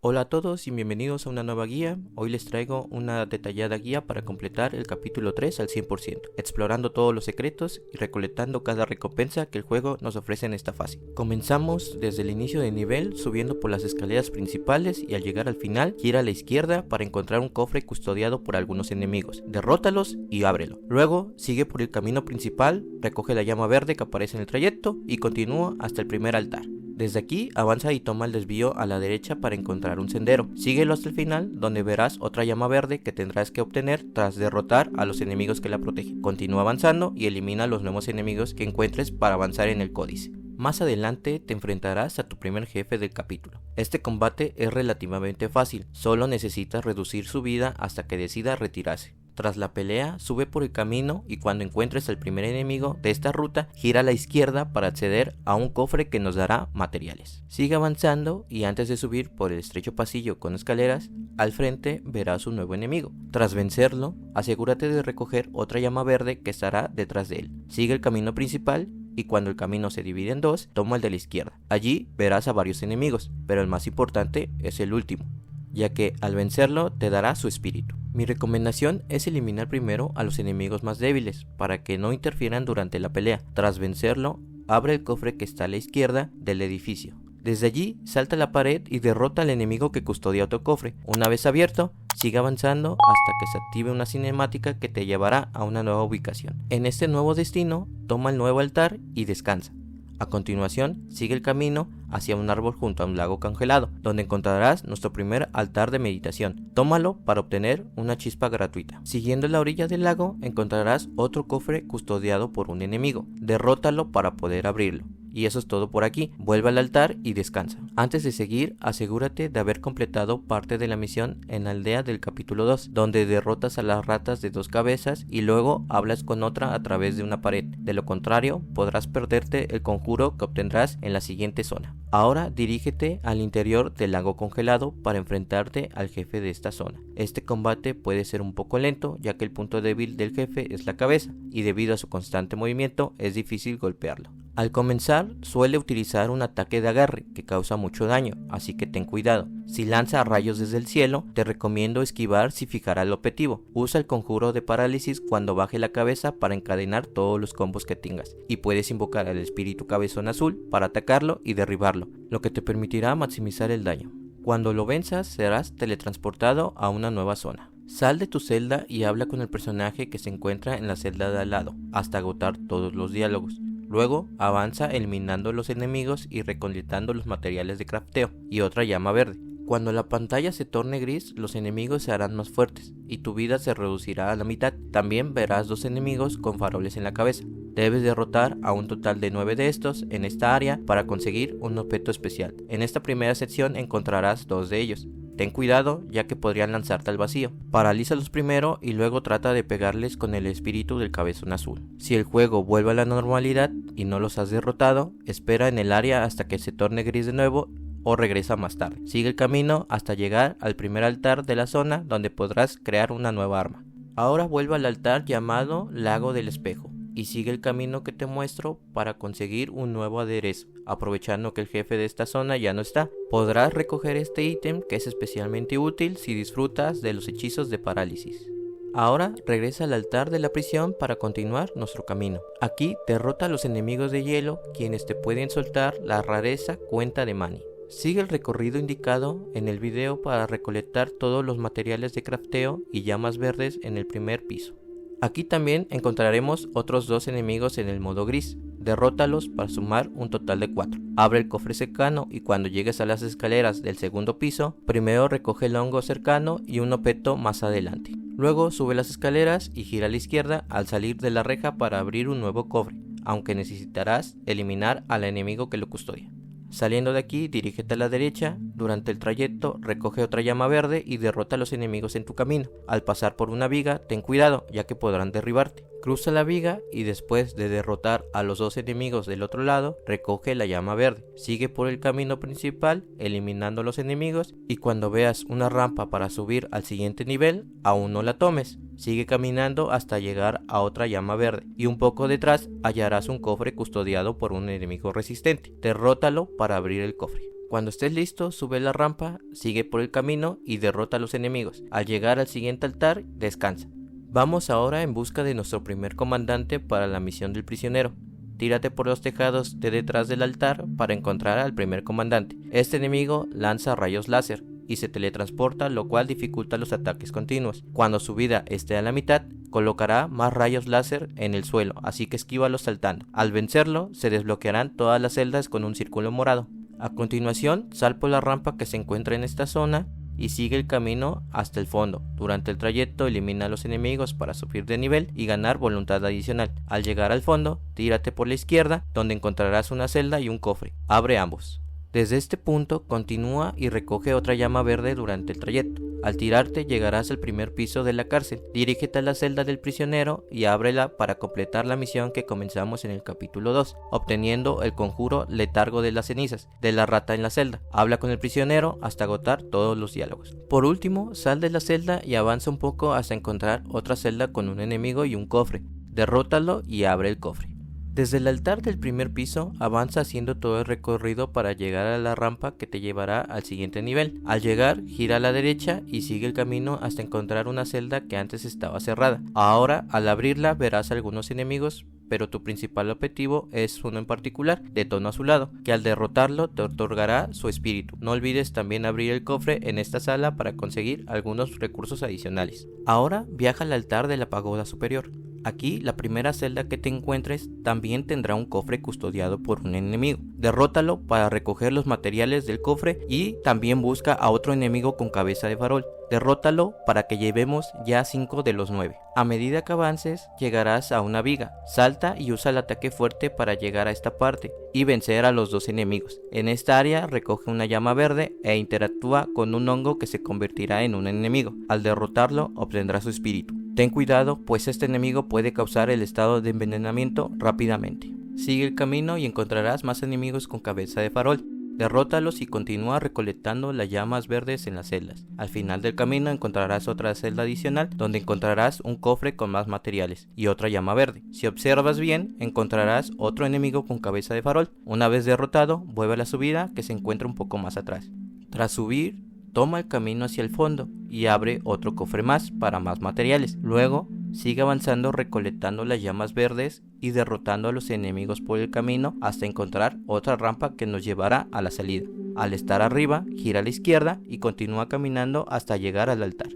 Hola a todos y bienvenidos a una nueva guía. Hoy les traigo una detallada guía para completar el capítulo 3 al 100%, explorando todos los secretos y recolectando cada recompensa que el juego nos ofrece en esta fase. Comenzamos desde el inicio del nivel subiendo por las escaleras principales y al llegar al final gira a la izquierda para encontrar un cofre custodiado por algunos enemigos. Derrótalos y ábrelo. Luego sigue por el camino principal, recoge la llama verde que aparece en el trayecto y continúa hasta el primer altar. Desde aquí avanza y toma el desvío a la derecha para encontrar un sendero. Síguelo hasta el final donde verás otra llama verde que tendrás que obtener tras derrotar a los enemigos que la protegen. Continúa avanzando y elimina los nuevos enemigos que encuentres para avanzar en el códice. Más adelante te enfrentarás a tu primer jefe del capítulo. Este combate es relativamente fácil, solo necesitas reducir su vida hasta que decida retirarse. Tras la pelea, sube por el camino y cuando encuentres al primer enemigo de esta ruta, gira a la izquierda para acceder a un cofre que nos dará materiales. Sigue avanzando y antes de subir por el estrecho pasillo con escaleras, al frente verás un nuevo enemigo. Tras vencerlo, asegúrate de recoger otra llama verde que estará detrás de él. Sigue el camino principal y cuando el camino se divide en dos, toma el de la izquierda. Allí verás a varios enemigos, pero el más importante es el último, ya que al vencerlo te dará su espíritu. Mi recomendación es eliminar primero a los enemigos más débiles para que no interfieran durante la pelea. Tras vencerlo, abre el cofre que está a la izquierda del edificio. Desde allí, salta la pared y derrota al enemigo que custodia otro cofre. Una vez abierto, sigue avanzando hasta que se active una cinemática que te llevará a una nueva ubicación. En este nuevo destino, toma el nuevo altar y descansa. A continuación, sigue el camino hacia un árbol junto a un lago congelado, donde encontrarás nuestro primer altar de meditación. Tómalo para obtener una chispa gratuita. Siguiendo la orilla del lago, encontrarás otro cofre custodiado por un enemigo. Derrótalo para poder abrirlo. Y eso es todo por aquí. Vuelve al altar y descansa. Antes de seguir, asegúrate de haber completado parte de la misión en la aldea del capítulo 2, donde derrotas a las ratas de 2 cabezas y luego hablas con otra a través de una pared. De lo contrario, podrás perderte el conjuro que obtendrás en la siguiente zona. Ahora dirígete al interior del lago congelado para enfrentarte al jefe de esta zona. Este combate puede ser un poco lento, ya que el punto débil del jefe es la cabeza, y debido a su constante movimiento es difícil golpearlo. Al comenzar, suele utilizar un ataque de agarre que causa mucho daño, así que ten cuidado. Si lanza rayos desde el cielo, te recomiendo esquivar si fijará el objetivo. Usa el conjuro de parálisis cuando baje la cabeza para encadenar todos los combos que tengas, y puedes invocar al espíritu cabezón azul para atacarlo y derribarlo, lo que te permitirá maximizar el daño. Cuando lo venzas, serás teletransportado a una nueva zona. Sal de tu celda y habla con el personaje que se encuentra en la celda de al lado, hasta agotar todos los diálogos. Luego avanza eliminando los enemigos y recolectando los materiales de crafteo y otra llama verde. Cuando la pantalla se torne gris, los enemigos se harán más fuertes y tu vida se reducirá a la mitad. También verás 2 enemigos con faroles en la cabeza. Debes derrotar a un total de 9 de estos en esta área para conseguir un objeto especial. En esta primera sección encontrarás 2 de ellos. Ten cuidado ya que podrían lanzarte al vacío. Paralízalos primero y luego trata de pegarles con el espíritu del cabezón azul. Si el juego vuelve a la normalidad y no los has derrotado, espera en el área hasta que se torne gris de nuevo o regresa más tarde. Sigue el camino hasta llegar al primer altar de la zona donde podrás crear una nueva arma. Ahora vuelve al altar llamado Lago del Espejo y sigue el camino que te muestro para conseguir un nuevo aderezo. Aprovechando que el jefe de esta zona ya no está, podrás recoger este ítem que es especialmente útil si disfrutas de los hechizos de parálisis. Ahora regresa al altar de la prisión para continuar nuestro camino. Aquí derrota a los enemigos de hielo, quienes te pueden soltar la rareza cuenta de Mani. Sigue el recorrido indicado en el video para recolectar todos los materiales de crafteo y llamas verdes en el primer piso. Aquí también encontraremos otros 2 enemigos en el modo gris. Derrótalos para sumar un total de 4. Abre el cofre cercano y cuando llegues a las escaleras del segundo piso, primero recoge el hongo cercano y un objeto más adelante. Luego sube las escaleras y gira a la izquierda al salir de la reja para abrir un nuevo cofre, aunque necesitarás eliminar al enemigo que lo custodia. Saliendo de aquí, dirígete a la derecha. Durante el trayecto, recoge otra llama verde y derrota a los enemigos en tu camino. Al pasar por una viga, ten cuidado, ya que podrán derribarte. Cruza la viga y después de derrotar a los 2 enemigos del otro lado, recoge la llama verde. Sigue por el camino principal, eliminando a los enemigos, y cuando veas una rampa para subir al siguiente nivel, aún no la tomes. Sigue caminando hasta llegar a otra llama verde, y un poco detrás hallarás un cofre custodiado por un enemigo resistente. Derrótalo para abrir el cofre. Cuando estés listo, sube la rampa, sigue por el camino y derrota a los enemigos. Al llegar al siguiente altar, descansa. Vamos ahora en busca de nuestro primer comandante para la misión del prisionero. Tírate por los tejados de detrás del altar para encontrar al primer comandante. Este enemigo lanza rayos láser y se teletransporta, lo cual dificulta los ataques continuos. Cuando su vida esté a la mitad, colocará más rayos láser en el suelo, así que esquívalo saltando. Al vencerlo, se desbloquearán todas las celdas con un círculo morado. A continuación, sal por la rampa que se encuentra en esta zona y sigue el camino hasta el fondo. Durante el trayecto elimina a los enemigos para subir de nivel y ganar voluntad adicional. Al llegar al fondo, tírate por la izquierda, donde encontrarás una celda y un cofre. Abre ambos. Desde este punto, continúa y recoge otra llama verde durante el trayecto. Al tirarte, llegarás al primer piso de la cárcel. Dirígete a la celda del prisionero y ábrela para completar la misión que comenzamos en el capítulo 2, obteniendo el conjuro Letargo de las cenizas, de la rata en la celda. Habla con el prisionero hasta agotar todos los diálogos. Por último, sal de la celda y avanza un poco hasta encontrar otra celda con un enemigo y un cofre. Derrótalo y abre el cofre. Desde el altar del primer piso, avanza haciendo todo el recorrido para llegar a la rampa que te llevará al siguiente nivel. Al llegar, gira a la derecha y sigue el camino hasta encontrar una celda que antes estaba cerrada. Ahora, al abrirla, verás algunos enemigos, pero tu principal objetivo es uno en particular, de tono azulado, que al derrotarlo te otorgará su espíritu. No olvides también abrir el cofre en esta sala para conseguir algunos recursos adicionales. Ahora, viaja al altar de la pagoda superior. Aquí, la primera celda que te encuentres también tendrá un cofre custodiado por un enemigo. Derrótalo para recoger los materiales del cofre y también busca a otro enemigo con cabeza de farol. Derrótalo para que llevemos ya 5 de los 9. A medida que avances, llegarás a una viga. Salta y usa el ataque fuerte para llegar a esta parte y vencer a los 2 enemigos. En esta área, recoge una llama verde e interactúa con un hongo que se convertirá en un enemigo. Al derrotarlo, obtendrás su espíritu. Ten cuidado, pues este enemigo puede causar el estado de envenenamiento rápidamente. Sigue el camino y encontrarás más enemigos con cabeza de farol. Derrótalos y continúa recolectando las llamas verdes en las celdas. Al final del camino encontrarás otra celda adicional donde encontrarás un cofre con más materiales y otra llama verde. Si observas bien, encontrarás otro enemigo con cabeza de farol. Una vez derrotado, vuelve a la subida que se encuentra un poco más atrás. Tras subir, toma el camino hacia el fondo y abre otro cofre más para más materiales. Luego, sigue avanzando recolectando las llamas verdes y derrotando a los enemigos por el camino hasta encontrar otra rampa que nos llevará a la salida. Al estar arriba, gira a la izquierda y continúa caminando hasta llegar al altar.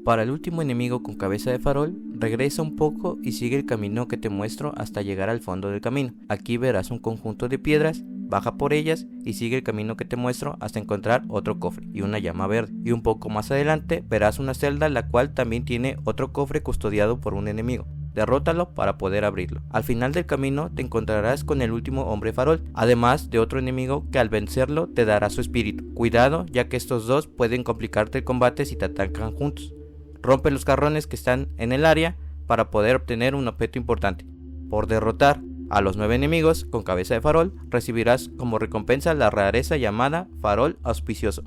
Para el último enemigo con cabeza de farol, regresa un poco y sigue el camino que te muestro hasta llegar al fondo del camino. Aquí verás un conjunto de piedras. Baja por ellas y sigue el camino que te muestro hasta encontrar otro cofre y una llama verde. Y un poco más adelante verás una celda la cual también tiene otro cofre custodiado por un enemigo. Derrótalo para poder abrirlo. Al final del camino te encontrarás con el último hombre farol, además de otro enemigo que al vencerlo te dará su espíritu. Cuidado, ya que estos dos pueden complicarte el combate si te atacan juntos. Rompe los jarrones que están en el área para poder obtener un objeto importante. Por derrotar a los 9 enemigos con cabeza de farol, recibirás como recompensa la rareza llamada farol auspicioso.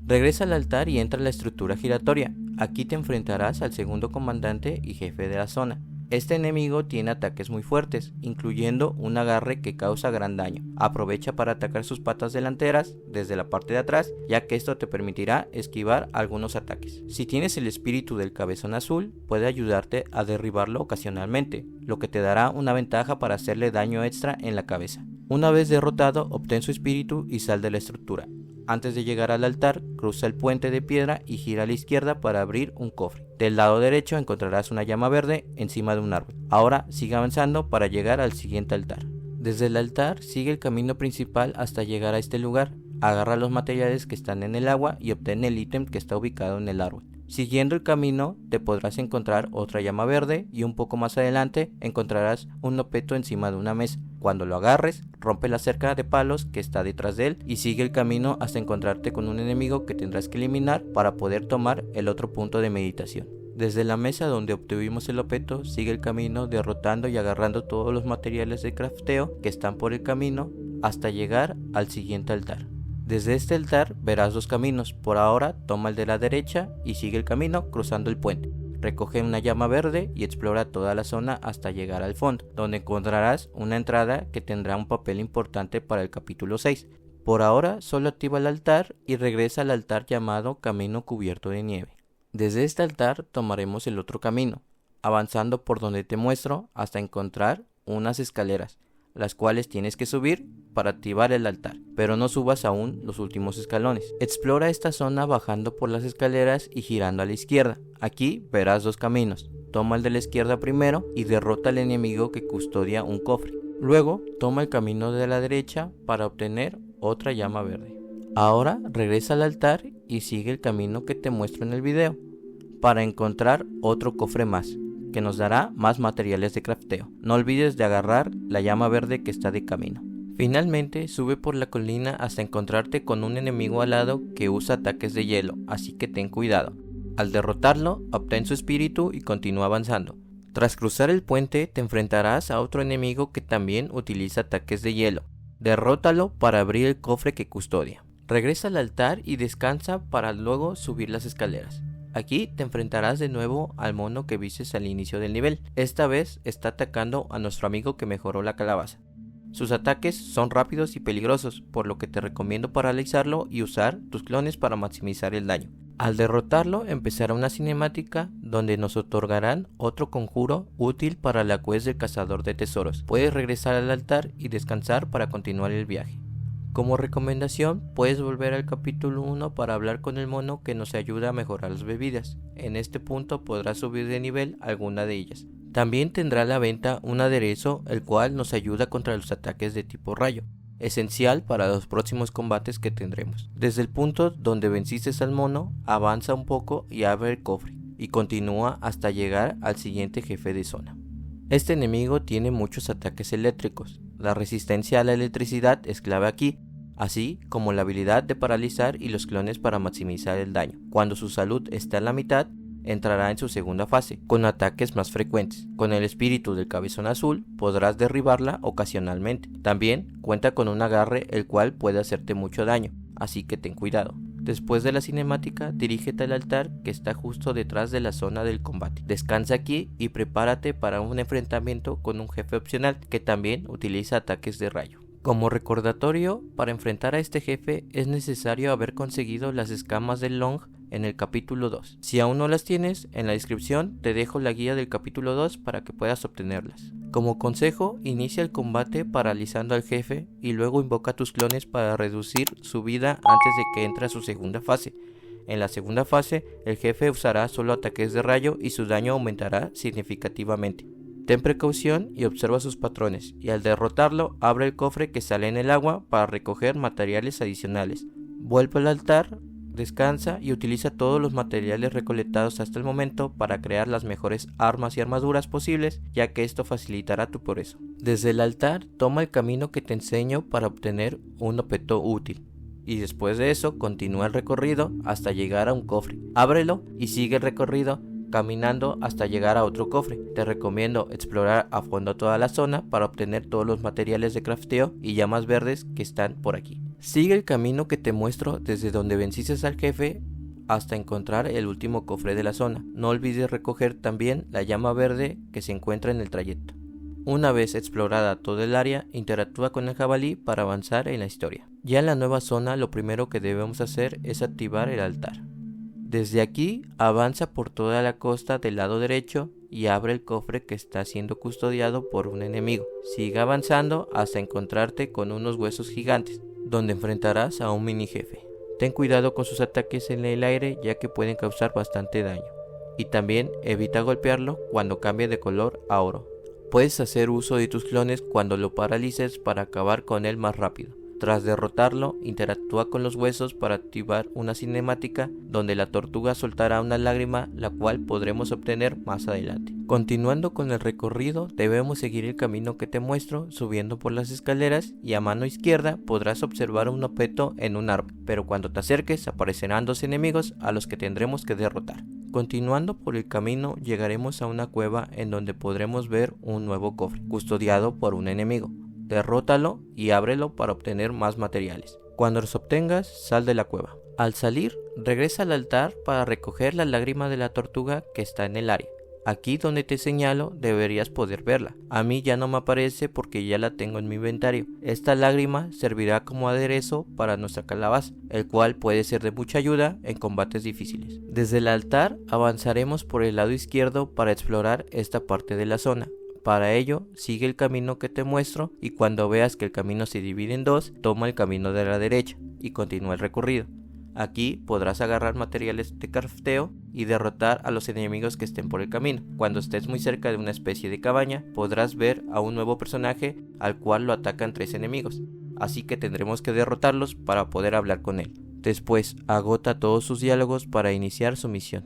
Regresa al altar y entra a la estructura giratoria. Aquí te enfrentarás al segundo comandante y jefe de la zona. Este enemigo tiene ataques muy fuertes, incluyendo un agarre que causa gran daño. Aprovecha para atacar sus patas delanteras desde la parte de atrás, ya que esto te permitirá esquivar algunos ataques. Si tienes el espíritu del cabezón azul, puede ayudarte a derribarlo ocasionalmente, lo que te dará una ventaja para hacerle daño extra en la cabeza. Una vez derrotado, obtén su espíritu y sal de la estructura. Antes de llegar al altar, cruza el puente de piedra y gira a la izquierda para abrir un cofre. Del lado derecho encontrarás una llama verde encima de un árbol. Ahora sigue avanzando para llegar al siguiente altar. Desde el altar sigue el camino principal hasta llegar a este lugar. Agarra los materiales que están en el agua y obtén el ítem que está ubicado en el árbol. Siguiendo el camino te podrás encontrar otra llama verde y un poco más adelante encontrarás un objeto encima de una mesa. Cuando lo agarres, rompe la cerca de palos que está detrás de él y sigue el camino hasta encontrarte con un enemigo que tendrás que eliminar para poder tomar el otro punto de meditación. Desde la mesa donde obtuvimos el objeto, sigue el camino derrotando y agarrando todos los materiales de crafteo que están por el camino hasta llegar al siguiente altar. Desde este altar verás 2 caminos. Por ahora toma el de la derecha y sigue el camino cruzando el puente. Recoge una llama verde y explora toda la zona hasta llegar al fondo, donde encontrarás una entrada que tendrá un papel importante para el capítulo 6. Por ahora solo activa el altar y regresa al altar llamado Camino Cubierto de Nieve. Desde este altar tomaremos el otro camino, avanzando por donde te muestro hasta encontrar unas escaleras, las cuales tienes que subir para activar el altar, pero no subas aún los últimos escalones. Explora esta zona bajando por las escaleras y girando a la izquierda. Aquí verás dos caminos. Toma el de la izquierda primero y derrota al enemigo que custodia un cofre. Luego toma el camino de la derecha para obtener otra llama verde. Ahora regresa al altar y sigue el camino que te muestro en el video para encontrar otro cofre más, que nos dará más materiales de crafteo. No olvides de agarrar la llama verde que está de camino. Finalmente sube por la colina hasta encontrarte con un enemigo alado que usa ataques de hielo, así que ten cuidado. Al derrotarlo, obtén su espíritu y continúa avanzando. Tras cruzar el puente te enfrentarás a otro enemigo que también utiliza ataques de hielo. Derrótalo para abrir el cofre que custodia. Regresa al altar y descansa para luego subir las escaleras. Aquí te enfrentarás de nuevo al mono que vistes al inicio del nivel. Esta vez está atacando a nuestro amigo que mejoró la calabaza. Sus ataques son rápidos y peligrosos, por lo que te recomiendo paralizarlo y usar tus clones para maximizar el daño. Al derrotarlo empezará una cinemática donde nos otorgarán otro conjuro útil para la quest del cazador de tesoros. Puedes regresar al altar y descansar para continuar el viaje. Como recomendación, puedes volver al capítulo 1 para hablar con el mono que nos ayuda a mejorar las bebidas. En este punto podrás subir de nivel alguna de ellas. También tendrá a la venta un aderezo el cual nos ayuda contra los ataques de tipo rayo, esencial para los próximos combates que tendremos. Desde el punto donde venciste al mono, avanza un poco y abre el cofre, y continúa hasta llegar al siguiente jefe de zona. Este enemigo tiene muchos ataques eléctricos. La resistencia a la electricidad es clave aquí, así como la habilidad de paralizar y los clones para maximizar el daño. Cuando su salud está en la mitad, entrará en su segunda fase, con ataques más frecuentes. Con el espíritu del cabezón azul podrás derribarla ocasionalmente. También cuenta con un agarre el cual puede hacerte mucho daño, así que ten cuidado. Después de la cinemática, dirígete al altar que está justo detrás de la zona del combate. Descansa aquí y prepárate para un enfrentamiento con un jefe opcional que también utiliza ataques de rayo. Como recordatorio, para enfrentar a este jefe es necesario haber conseguido las escamas del Long en el capítulo 2. Si aún no las tienes, en la descripción te dejo la guía del capítulo 2 para que puedas obtenerlas. Como consejo, inicia el combate paralizando al jefe y luego invoca a tus clones para reducir su vida antes de que entre a su segunda fase. En la segunda fase, el jefe usará solo ataques de rayo y su daño aumentará significativamente. Ten precaución y observa sus patrones, y al derrotarlo, abre el cofre que sale en el agua para recoger materiales adicionales. Vuelve al altar, descansa y utiliza todos los materiales recolectados hasta el momento para crear las mejores armas y armaduras posibles, ya que esto facilitará tu progreso. Desde el altar, toma el camino que te enseño para obtener un objeto útil. Y después de eso, continúa el recorrido hasta llegar a un cofre. Ábrelo y sigue el recorrido caminando hasta llegar a otro cofre. Te recomiendo explorar a fondo toda la zona para obtener todos los materiales de crafteo y llamas verdes que están por aquí. Sigue el camino que te muestro desde donde venciste al jefe hasta encontrar el último cofre de la zona. No olvides recoger también la llama verde que se encuentra en el trayecto. Una vez explorada todo el área, interactúa con el jabalí para avanzar en la historia. Ya en la nueva zona, lo primero que debemos hacer es activar el altar. Desde aquí, avanza por toda la costa del lado derecho y abre el cofre que está siendo custodiado por un enemigo. Sigue avanzando hasta encontrarte con unos huesos gigantes, donde enfrentarás a un mini jefe. Ten cuidado con sus ataques en el aire, ya que pueden causar bastante daño. Y también evita golpearlo cuando cambie de color a oro. Puedes hacer uso de tus clones cuando lo paralices para acabar con él más rápido. Tras derrotarlo, interactúa con los huesos para activar una cinemática donde la tortuga soltará una lágrima, la cual podremos obtener más adelante. Continuando con el recorrido, debemos seguir el camino que te muestro, subiendo por las escaleras, y a mano izquierda podrás observar un objeto en un árbol, pero cuando te acerques aparecerán dos enemigos a los que tendremos que derrotar. Continuando por el camino, llegaremos a una cueva en donde podremos ver un nuevo cofre, custodiado por un enemigo. Derrótalo y ábrelo para obtener más materiales. Cuando los obtengas, sal de la cueva. Al salir, regresa al altar para recoger la lágrima de la tortuga que está en el área. Aquí donde te señalo deberías poder verla. A mí ya no me aparece porque ya la tengo en mi inventario. Esta lágrima servirá como aderezo para nuestra calabaza, el cual puede ser de mucha ayuda en combates difíciles. Desde el altar avanzaremos por el lado izquierdo para explorar esta parte de la zona. Para ello, sigue el camino que te muestro y cuando veas que el camino se divide en dos, toma el camino de la derecha y continúa el recorrido. Aquí podrás agarrar materiales de crafteo y derrotar a los enemigos que estén por el camino. Cuando estés muy cerca de una especie de cabaña, podrás ver a un nuevo personaje al cual lo atacan 3 enemigos, así que tendremos que derrotarlos para poder hablar con él. Después, agota todos sus diálogos para iniciar su misión.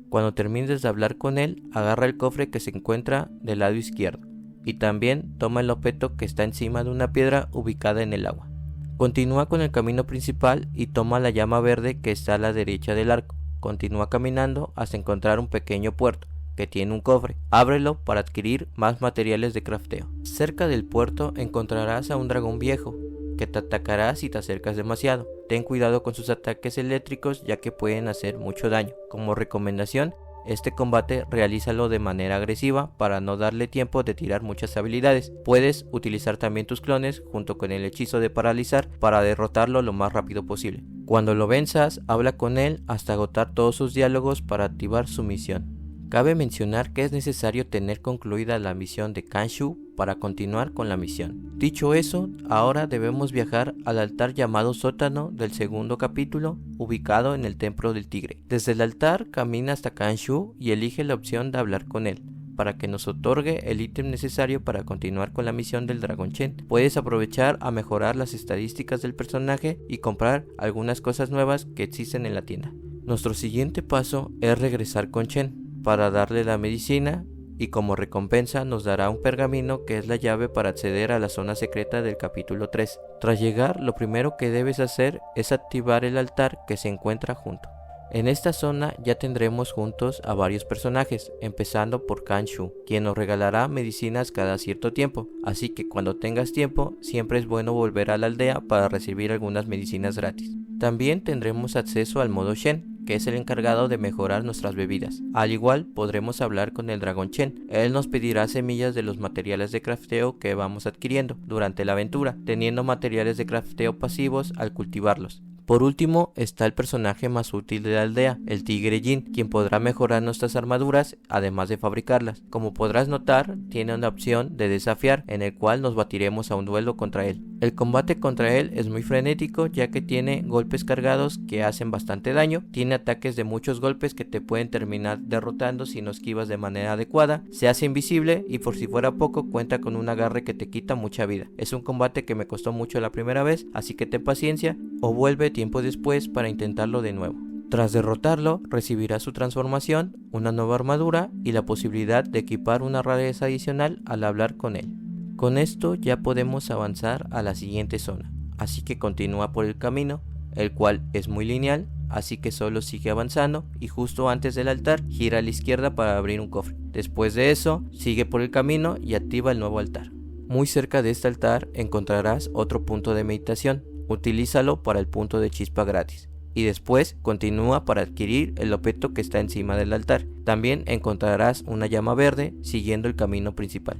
Cuando termines de hablar con él, agarra el cofre que se encuentra del lado izquierdo y también toma el objeto que está encima de una piedra ubicada en el agua. Continúa con el camino principal y toma la llama verde que está a la derecha del arco. Continúa caminando hasta encontrar un pequeño puerto que tiene un cofre. Ábrelo para adquirir más materiales de crafteo. Cerca del puerto encontrarás a un dragón viejo que te atacará si te acercas demasiado. Ten cuidado con sus ataques eléctricos ya que pueden hacer mucho daño. Como recomendación, este combate realízalo de manera agresiva para no darle tiempo de tirar muchas habilidades. Puedes utilizar también tus clones junto con el hechizo de paralizar para derrotarlo lo más rápido posible. Cuando lo venzas, habla con él hasta agotar todos sus diálogos para activar su misión. Cabe mencionar que es necesario tener concluida la misión de Kanshou para continuar con la misión. Dicho eso, ahora debemos viajar al altar llamado sótano del segundo capítulo, ubicado en el templo del tigre. Desde el altar camina hasta Kanshou y elige la opción de hablar con él, para que nos otorgue el ítem necesario para continuar con la misión del Dragon Chen. Puedes aprovechar a mejorar las estadísticas del personaje y comprar algunas cosas nuevas que existen en la tienda. Nuestro siguiente paso es regresar con Chen para darle la medicina y como recompensa nos dará un pergamino que es la llave para acceder a la zona secreta del capítulo 3. Tras llegar, lo primero que debes hacer es activar el altar que se encuentra junto. En esta zona ya tendremos juntos a varios personajes, empezando por Kanshou, quien nos regalará medicinas cada cierto tiempo, así que cuando tengas tiempo siempre es bueno volver a la aldea para recibir algunas medicinas gratis. También tendremos acceso al modo Shen, que es el encargado de mejorar nuestras bebidas. Al igual podremos hablar con el Dragon Chen. Él nos pedirá semillas de los materiales de crafteo que vamos adquiriendo durante la aventura, teniendo materiales de crafteo pasivos al cultivarlos. Por último está el personaje más útil de la aldea, el Tigre Jin, quien podrá mejorar nuestras armaduras además de fabricarlas. Como podrás notar, tiene una opción de desafiar en el cual nos batiremos a un duelo contra él. El combate contra él es muy frenético ya que tiene golpes cargados que hacen bastante daño, tiene ataques de muchos golpes que te pueden terminar derrotando si no esquivas de manera adecuada, se hace invisible y por si fuera poco cuenta con un agarre que te quita mucha vida. Es un combate que me costó mucho la primera vez, así que ten paciencia o vuelve tiempo después para intentarlo de nuevo. Tras derrotarlo, recibirá su transformación, una nueva armadura y la posibilidad de equipar una rareza adicional al hablar con él. Con esto ya podemos avanzar a la siguiente zona, así que continúa por el camino, el cual es muy lineal, así que solo sigue avanzando y justo antes del altar gira a la izquierda para abrir un cofre. Después de eso, sigue por el camino y activa el nuevo altar. Muy cerca de este altar encontrarás otro punto de meditación, utilízalo para el punto de chispa gratis. Y después continúa para adquirir el objeto que está encima del altar. También encontrarás una llama verde siguiendo el camino principal.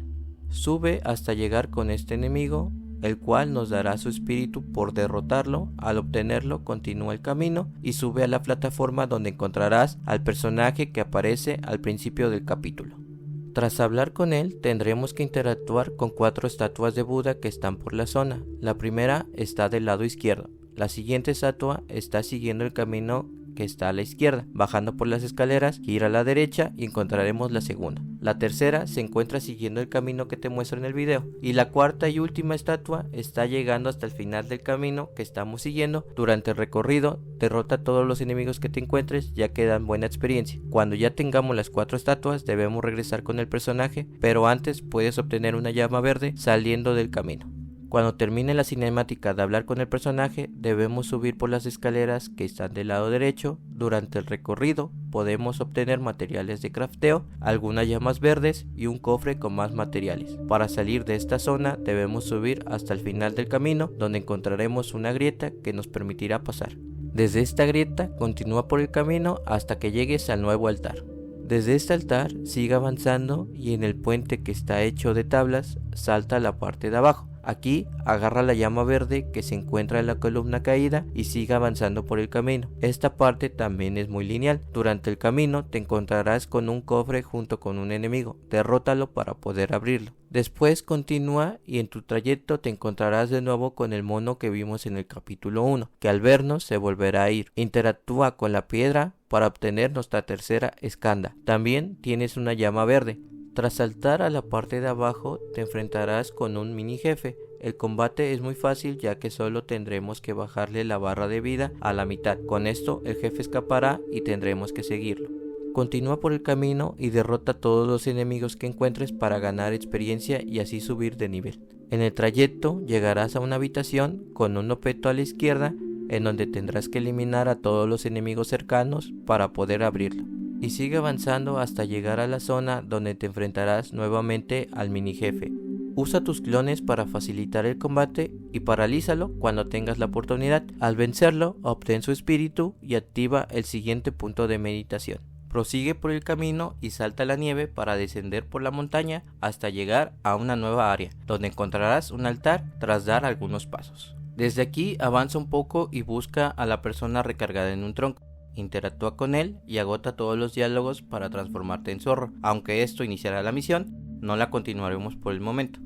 Sube hasta llegar con este enemigo, el cual nos dará su espíritu por derrotarlo. Al obtenerlo continúa el camino y sube a la plataforma donde encontrarás al personaje que aparece al principio del capítulo. Tras hablar con él tendremos que interactuar con 4 estatuas de Buda que están por la zona. La primera está del lado izquierdo. La siguiente estatua está siguiendo el camino que está a la izquierda. Bajando por las escaleras, gira a la derecha y encontraremos la segunda. La tercera se encuentra siguiendo el camino que te muestro en el video. Y la cuarta y última estatua está llegando hasta el final del camino que estamos siguiendo. Durante el recorrido, derrota a todos los enemigos que te encuentres, ya que dan buena experiencia. Cuando ya tengamos las 4 estatuas, debemos regresar con el personaje, pero antes puedes obtener una llama verde saliendo del camino. Cuando termine la cinemática de hablar con el personaje, debemos subir por las escaleras que están del lado derecho. Durante el recorrido podemos obtener materiales de crafteo, algunas llamas verdes y un cofre con más materiales. Para salir de esta zona debemos subir hasta el final del camino, donde encontraremos una grieta que nos permitirá pasar. Desde esta grieta continúa por el camino hasta que llegues al nuevo altar. Desde este altar sigue avanzando y en el puente que está hecho de tablas salta a la parte de abajo. Aquí agarra la llama verde que se encuentra en la columna caída y sigue avanzando por el camino. Esta parte también es muy lineal. Durante el camino te encontrarás con un cofre junto con un enemigo. Derrótalo para poder abrirlo. Después continúa y en tu trayecto te encontrarás de nuevo con el mono que vimos en el capítulo 1, que al vernos se volverá a ir. Interactúa con la piedra para obtener nuestra tercera escanda. También tienes una llama verde. Tras saltar a la parte de abajo te enfrentarás con un mini jefe. El combate es muy fácil ya que solo tendremos que bajarle la barra de vida a la mitad. Con esto el jefe escapará y tendremos que seguirlo. Continúa por el camino y derrota a todos los enemigos que encuentres para ganar experiencia y así subir de nivel. En el trayecto llegarás a una habitación con un objeto a la izquierda en donde tendrás que eliminar a todos los enemigos cercanos para poder abrirlo. Y sigue avanzando hasta llegar a la zona donde te enfrentarás nuevamente al mini jefe. Usa tus clones para facilitar el combate y paralízalo cuando tengas la oportunidad. Al vencerlo, obtén su espíritu y activa el siguiente punto de meditación. Prosigue por el camino y salta la nieve para descender por la montaña hasta llegar a una nueva área, donde encontrarás un altar tras dar algunos pasos. Desde aquí avanza un poco y busca a la persona recargada en un tronco. Interactúa con él y agota todos los diálogos para transformarte en zorro. Aunque esto iniciará la misión, no la continuaremos por el momento.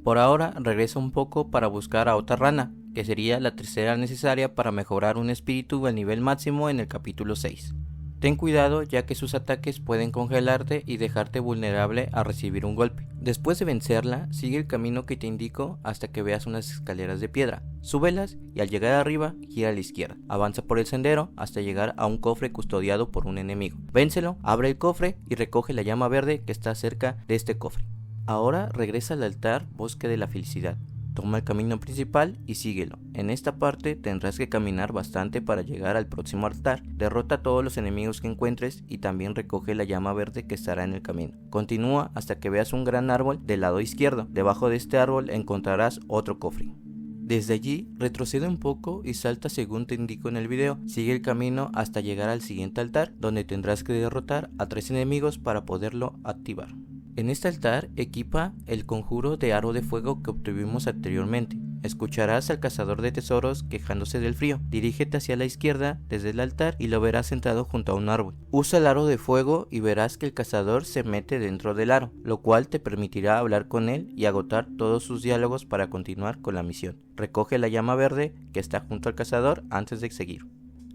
Por ahora regresa un poco para buscar a otra rana, que sería la tercera necesaria para mejorar un espíritu al nivel máximo en el capítulo 6. Ten cuidado ya que sus ataques pueden congelarte y dejarte vulnerable a recibir un golpe. Después de vencerla, sigue el camino que te indico hasta que veas unas escaleras de piedra. Súbelas y al llegar arriba, gira a la izquierda. Avanza por el sendero hasta llegar a un cofre custodiado por un enemigo. Vénselo, abre el cofre y recoge la llama verde que está cerca de este cofre. Ahora regresa al altar Bosque de la Felicidad. Toma el camino principal y síguelo. En esta parte tendrás que caminar bastante para llegar al próximo altar. Derrota a todos los enemigos que encuentres y también recoge la llama verde que estará en el camino. Continúa hasta que veas un gran árbol del lado izquierdo. Debajo de este árbol encontrarás otro cofre. Desde allí retrocede un poco y salta según te indico en el video. Sigue el camino hasta llegar al siguiente altar, donde tendrás que derrotar a 3 enemigos para poderlo activar. En este altar equipa el conjuro de aro de fuego que obtuvimos anteriormente. Escucharás al cazador de tesoros quejándose del frío. Dirígete hacia la izquierda desde el altar y lo verás sentado junto a un árbol. Usa el aro de fuego y verás que el cazador se mete dentro del aro, lo cual te permitirá hablar con él y agotar todos sus diálogos para continuar con la misión. Recoge la llama verde que está junto al cazador antes de seguir.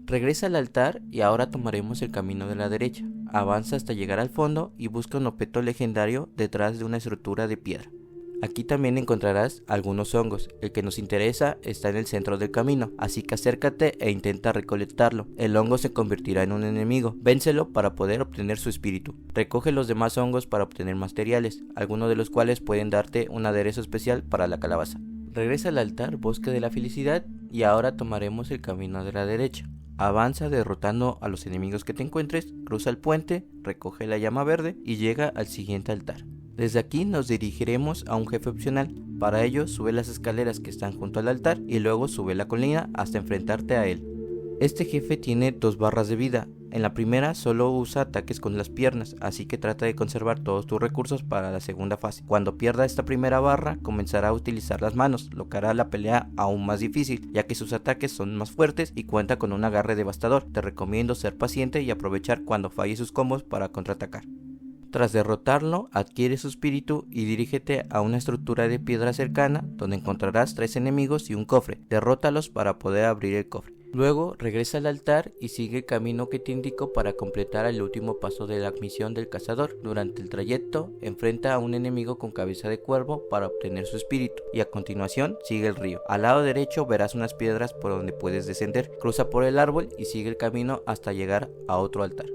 Regresa al altar y ahora tomaremos el camino de la derecha. Avanza hasta llegar al fondo y busca un objeto legendario detrás de una estructura de piedra. Aquí también encontrarás algunos hongos. El que nos interesa está en el centro del camino, así que acércate e intenta recolectarlo. El hongo se convertirá en un enemigo. Vénselo para poder obtener su espíritu. Recoge los demás hongos para obtener materiales, algunos de los cuales pueden darte un aderezo especial para la calabaza. Regresa al altar Bosque de la Felicidad y ahora tomaremos el camino de la derecha. Avanza derrotando a los enemigos que te encuentres, cruza el puente, recoge la llama verde y llega al siguiente altar. Desde aquí nos dirigiremos a un jefe opcional. Para ello sube las escaleras que están junto al altar y luego sube la colina hasta enfrentarte a él. Este jefe tiene 2 barras de vida. En la primera solo usa ataques con las piernas, así que trata de conservar todos tus recursos para la segunda fase. Cuando pierda esta primera barra, comenzará a utilizar las manos, lo que hará la pelea aún más difícil, ya que sus ataques son más fuertes y cuenta con un agarre devastador. Te recomiendo ser paciente y aprovechar cuando falle sus combos para contraatacar. Tras derrotarlo, adquiere su espíritu y dirígete a una estructura de piedra cercana, donde encontrarás 3 enemigos y un cofre. Derrótalos para poder abrir el cofre. Luego regresa al altar y sigue el camino que te indico para completar el último paso de la misión del cazador. Durante el trayecto enfrenta a un enemigo con cabeza de cuervo para obtener su espíritu y a continuación sigue el río. Al lado derecho verás unas piedras por donde puedes descender. Cruza por el árbol y sigue el camino hasta llegar a otro altar.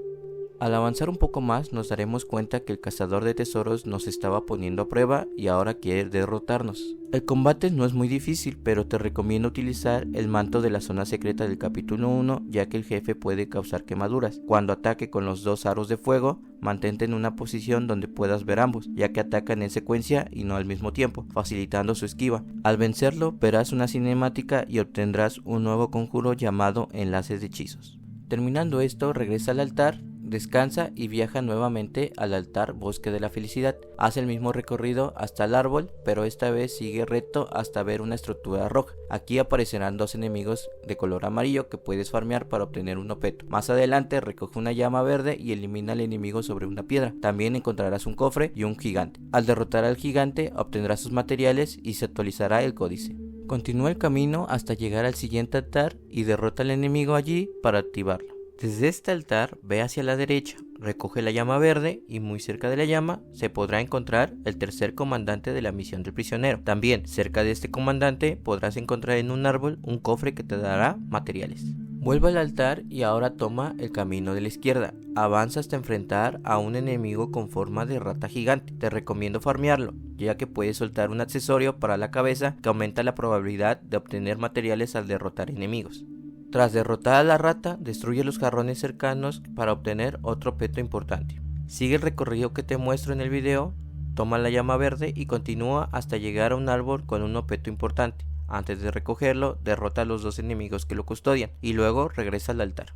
Al avanzar un poco más nos daremos cuenta que el cazador de tesoros nos estaba poniendo a prueba y ahora quiere derrotarnos. El combate no es muy difícil, pero te recomiendo utilizar el manto de la zona secreta del capítulo 1, ya que el jefe puede causar quemaduras. Cuando ataque con los 2 aros de fuego, mantente en una posición donde puedas ver ambos, ya que atacan en secuencia y no al mismo tiempo, facilitando su esquiva. Al vencerlo verás una cinemática y obtendrás un nuevo conjuro llamado Enlaces de Hechizos. Terminando esto, regresa al altar, descansa y viaja nuevamente al altar Bosque de la Felicidad. Hace el mismo recorrido hasta el árbol, pero esta vez sigue recto hasta ver una estructura roja. Aquí aparecerán dos enemigos de color amarillo que puedes farmear para obtener un objeto. Más adelante recoge una llama verde y elimina al enemigo sobre una piedra. También encontrarás un cofre y un gigante. Al derrotar al gigante obtendrás sus materiales y se actualizará el códice. Continúa el camino hasta llegar al siguiente altar y derrota al enemigo allí para activarlo. Desde este altar ve hacia la derecha, recoge la llama verde y muy cerca de la llama se podrá encontrar el tercer comandante de la misión del prisionero. También cerca de este comandante podrás encontrar en un árbol un cofre que te dará materiales. Vuelve al altar y ahora toma el camino de la izquierda. Avanza hasta enfrentar a un enemigo con forma de rata gigante. Te recomiendo farmearlo, ya que puedes soltar un accesorio para la cabeza que aumenta la probabilidad de obtener materiales al derrotar enemigos. Tras derrotar a la rata, destruye los jarrones cercanos para obtener otro objeto importante. Sigue el recorrido que te muestro en el video, toma la llama verde y continúa hasta llegar a un árbol con un objeto importante. Antes de recogerlo, derrota a los dos enemigos que lo custodian y luego regresa al altar.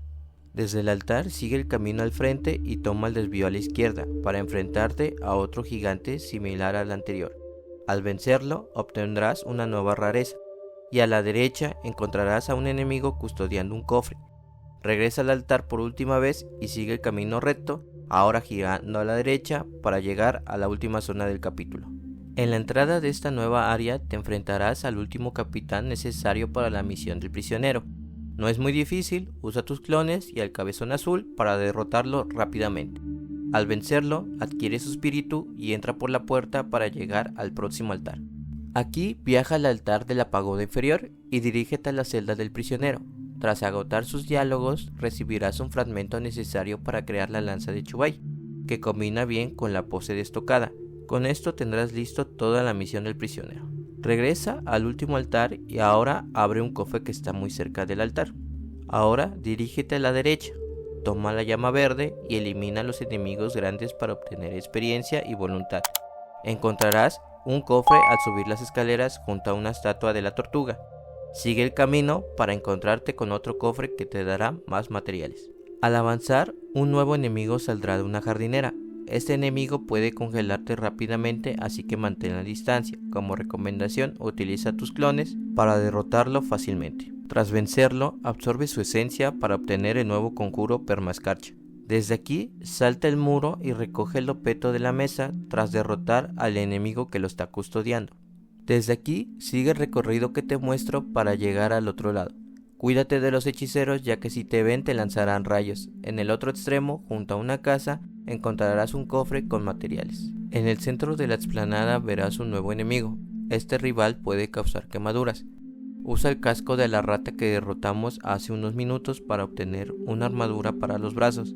Desde el altar sigue el camino al frente y toma el desvío a la izquierda para enfrentarte a otro gigante similar al anterior. Al vencerlo, obtendrás una nueva rareza. Y a la derecha encontrarás a un enemigo custodiando un cofre. Regresa al altar por última vez y sigue el camino recto, ahora girando a la derecha para llegar a la última zona del capítulo. En la entrada de esta nueva área te enfrentarás al último capitán necesario para la misión del prisionero. No es muy difícil, usa tus clones y al cabezón azul para derrotarlo rápidamente. Al vencerlo, adquiere su espíritu y entra por la puerta para llegar al próximo altar. Aquí viaja al altar de la pagoda inferior y dirígete a la celda del prisionero. Tras agotar sus diálogos, recibirás un fragmento necesario para crear la lanza de Chubai, que combina bien con la pose de estocada. Con esto tendrás listo toda la misión del prisionero. Regresa al último altar y ahora abre un cofre que está muy cerca del altar. Ahora dirígete a la derecha, toma la llama verde y elimina a los enemigos grandes para obtener experiencia y voluntad. Encontrarás un cofre al subir las escaleras junto a una estatua de la tortuga. Sigue el camino para encontrarte con otro cofre que te dará más materiales. Al avanzar, un nuevo enemigo saldrá de una jardinera. Este enemigo puede congelarte rápidamente, así que mantén la distancia. Como recomendación, utiliza tus clones para derrotarlo fácilmente. Tras vencerlo, absorbe su esencia para obtener el nuevo conjuro Permascarcha. Desde aquí, salta el muro y recoge el objeto de la mesa tras derrotar al enemigo que lo está custodiando. Desde aquí, sigue el recorrido que te muestro para llegar al otro lado. Cuídate de los hechiceros, ya que si te ven te lanzarán rayos. En el otro extremo, junto a una casa, encontrarás un cofre con materiales. En el centro de la explanada verás un nuevo enemigo. Este rival puede causar quemaduras. Usa el casco de la rata que derrotamos hace unos minutos para obtener una armadura para los brazos.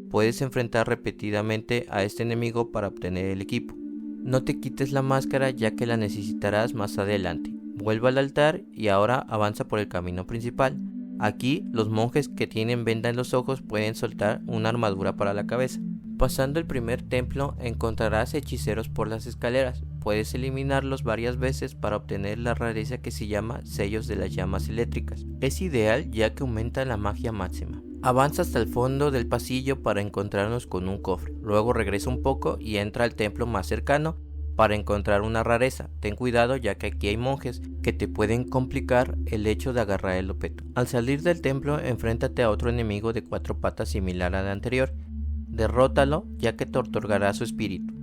Puedes enfrentar repetidamente a este enemigo para obtener el equipo. No te quites la máscara, ya que la necesitarás más adelante. Vuelve al altar y ahora avanza por el camino principal. Aquí los monjes que tienen venda en los ojos pueden soltar una armadura para la cabeza. Pasando el primer templo encontrarás hechiceros por las escaleras. Puedes eliminarlos varias veces para obtener la rareza que se llama sellos de las llamas eléctricas. Es ideal ya que aumenta la magia máxima. Avanza hasta el fondo del pasillo para encontrarnos con un cofre. Luego regresa un poco y entra al templo más cercano para encontrar una rareza. Ten cuidado, ya que aquí hay monjes que te pueden complicar el hecho de agarrar el objeto. Al salir del templo, enfréntate a otro enemigo de 4 patas similar al anterior. Derrótalo, ya que te otorgará su espíritu.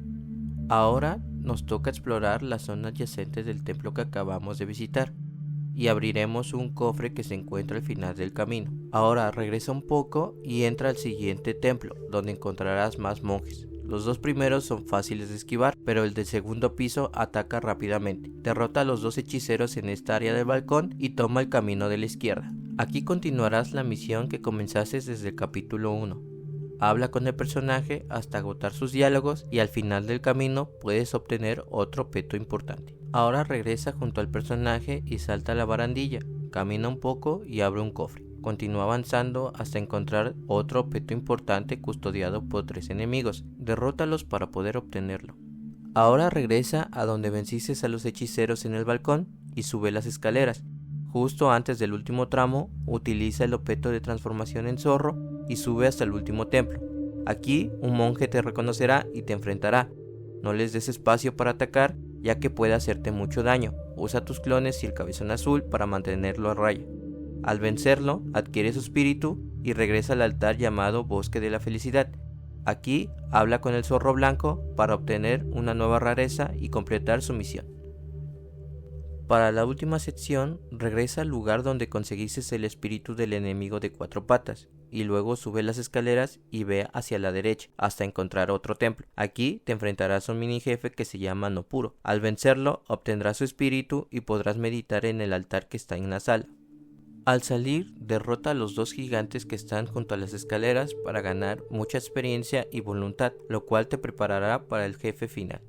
Ahora nos toca explorar la zona adyacente del templo que acabamos de visitar y abriremos un cofre que se encuentra al final del camino. Ahora regresa un poco y entra al siguiente templo, donde encontrarás más monjes. Los dos primeros son fáciles de esquivar, pero el del segundo piso ataca rápidamente. Derrota a los dos hechiceros en esta área del balcón y toma el camino de la izquierda. Aquí continuarás la misión que comenzaste desde el capítulo 1. Habla con el personaje hasta agotar sus diálogos y al final del camino puedes obtener otro objeto importante. Ahora regresa junto al personaje y salta a la barandilla, camina un poco y abre un cofre. Continúa avanzando hasta encontrar otro objeto importante custodiado por 3 enemigos. Derrótalos para poder obtenerlo. Ahora regresa a donde venciste a los hechiceros en el balcón y sube las escaleras. Justo antes del último tramo, utiliza el objeto de transformación en zorro y sube hasta el último templo. Aquí un monje te reconocerá y te enfrentará. No les des espacio para atacar, ya que puede hacerte mucho daño. Usa tus clones y el cabezón azul para mantenerlo a raya. Al vencerlo, adquiere su espíritu y regresa al altar llamado Bosque de la Felicidad. Aquí habla con el zorro blanco para obtener una nueva rareza y completar su misión. Para la última sección, regresa al lugar donde conseguiste el espíritu del enemigo de 4 patas, y luego sube las escaleras y ve hacia la derecha hasta encontrar otro templo. Aquí te enfrentarás a un mini jefe que se llama Nopuro. Al vencerlo, obtendrás su espíritu y podrás meditar en el altar que está en la sala. Al salir, derrota a los 2 gigantes que están junto a las escaleras para ganar mucha experiencia y voluntad, lo cual te preparará para el jefe final.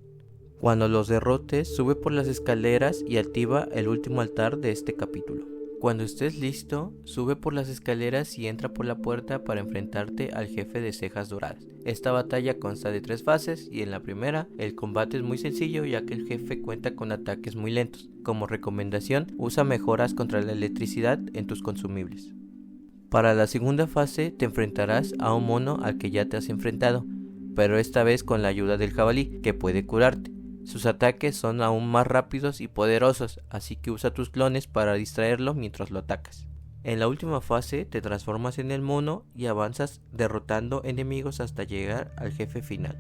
Cuando los derrotes, sube por las escaleras y activa el último altar de este capítulo. Cuando estés listo, sube por las escaleras y entra por la puerta para enfrentarte al jefe de cejas doradas. Esta batalla consta de 3 fases y en la primera el combate es muy sencillo ya que el jefe cuenta con ataques muy lentos. Como recomendación, usa mejoras contra la electricidad en tus consumibles. Para la segunda fase te enfrentarás a un mono al que ya te has enfrentado, pero esta vez con la ayuda del jabalí, que puede curarte. Sus ataques son aún más rápidos y poderosos, así que usa tus clones para distraerlo mientras lo atacas. En la última fase te transformas en el mono y avanzas derrotando enemigos hasta llegar al jefe final.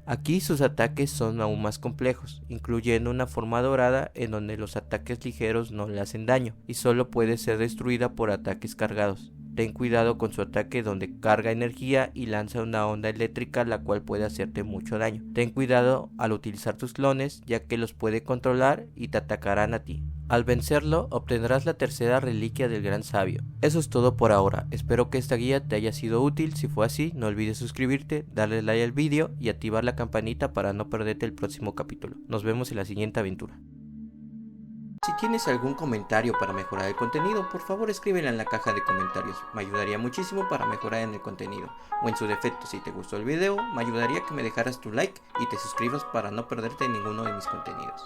Aquí sus ataques son aún más complejos, incluyendo una forma dorada en donde los ataques ligeros no le hacen daño y solo puede ser destruida por ataques cargados. Ten cuidado con su ataque donde carga energía y lanza una onda eléctrica la cual puede hacerte mucho daño. Ten cuidado al utilizar tus clones ya que los puede controlar y te atacarán a ti. Al vencerlo obtendrás la tercera reliquia del gran sabio. Eso es todo por ahora, espero que esta guía te haya sido útil. Si fue así, no olvides suscribirte, darle like al vídeo y activar la campanita para no perderte el próximo capítulo. Nos vemos en la siguiente aventura. Si tienes algún comentario para mejorar el contenido, por favor escríbelo en la caja de comentarios, me ayudaría muchísimo para mejorar en el contenido. O en su defecto, si te gustó el video, me ayudaría que me dejaras tu like y te suscribas para no perderte ninguno de mis contenidos.